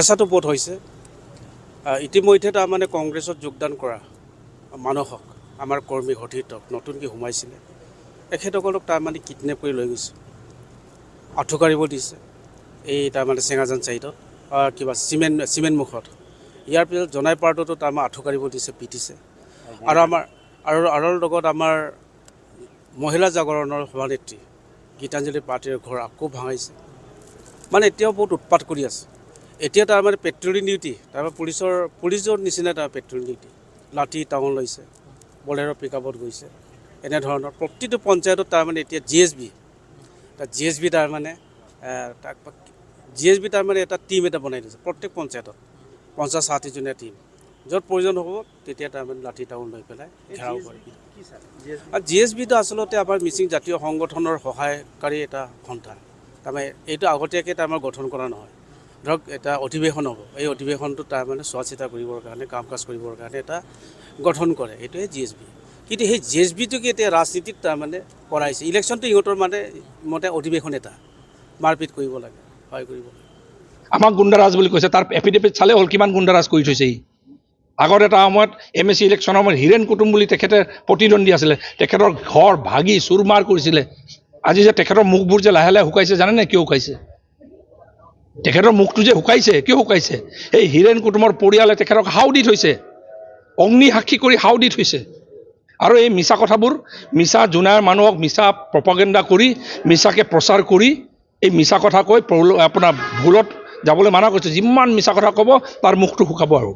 পেচাটো বহুত হৈছে ইতিমধ্যে তাৰমানে কংগ্ৰেছত যোগদান কৰা মানুহক আমাৰ কৰ্মী সতীৰ্থক নতুনকৈ সোমাইছিলে এখেতসকলক তাৰমানে কিডনেপ কৰি লৈ গৈছে আঁঠুকাৰিব দিছে এই তাৰমানে চেঙাজান চাইডত কিবা চিমেণ্ট মুখত ইয়াৰ পিছত জনাই পাৰ্টতো তাৰমানে আঁঠুকাৰিব দিছে পিটিছে আৰু লগত আমাৰ মহিলা জাগৰণৰ সভানেত্ৰী গীতাঞ্জলি পাৰ্টীৰ ঘৰ আকৌ ভাঙাইছে মানে এতিয়াও বহুত উৎপাত কৰি আছে এতিয়া তাৰমানে পেট্ৰলিং ডিউটি তাৰমানে পুলিচৰ নিচিনা তাৰ পেট্ৰলিং ডিউটি লাঠি টাউন লৈছে বলেৰ' পিকআপত গৈছে এনেধৰণৰ প্ৰতিটো পঞ্চায়তত তাৰমানে এতিয়া জি এছ বি তাৰমানে এটা টীম এটা বনাই দিছে প্ৰত্যেক পঞ্চায়তত 50-60জনীয়া টীম য'ত প্ৰয়োজন হ'ব তেতিয়া তাৰমানে লাঠি টাউন লৈ পেলাই ঘেৰাও কৰে আৰু জি এছ বিটো আচলতে আমাৰ মিচিং জাতীয় সংগঠনৰ সহায়কাৰী এটা সন্থা তাৰমানে এইটো আগতীয়াকৈ তাৰমানে গঠন কৰা নহয় ধৰক এটা অধিৱেশন হ'ব এই অধিৱেশনটো তাৰমানে চোৱা চিতা কৰিবৰ কাৰণে কাম কাজ কৰিবৰ কাৰণে এটা গঠন কৰে এইটোৱে জি এছ বি কিন্তু সেই জি এছ বিটোকে এতিয়া ৰাজনীতিত তাৰমানে কৰাইছে ইলেকশ্যনটো ইহঁতৰ মতে অধিৱেশন এটা মাৰপিট কৰিব লাগে সহায় কৰিব লাগে আমাক গুণ্ডাৰাজ বুলি কৈছে তাৰ এফিডেভিট চালে হ'ল কিমান গুণ্ডাৰাজ কৰি থৈছে আগত এটা সময়ত MSC ইলেকশ্যনৰ সময়ত হীৰেণ কুটুম বুলি তেখেতে প্ৰতিদ্বন্দ্বী আছিলে তেখেতৰ ঘৰ ভাগি চুৰমাৰ কৰিছিলে আজি যে তেখেতৰ মুখবোৰ যে লাহে লাহে শুকাইছে জানেনে কিয় শুকাইছে তেখেতৰ মুখটো যে শুকাইছে কিয় শুকাইছে এই হীৰেণ কুটুমৰ পৰিয়ালে তেখেতক হাও দি থৈছে অগ্নি সাক্ষী কৰি হাও দি থৈছে আৰু এই মিছা কথাবোৰ মিছা জোনাৰ মানুহক মিছা প্ৰপাগেণ্ডা কৰি মিছাকৈ প্ৰচাৰ কৰি এই মিছা কথা কৈ আপোনাৰ ভুলত যাবলৈ মানা কৰিছে যিমান মিছা কথা ক'ব তাৰ মুখটো শুকাব আৰু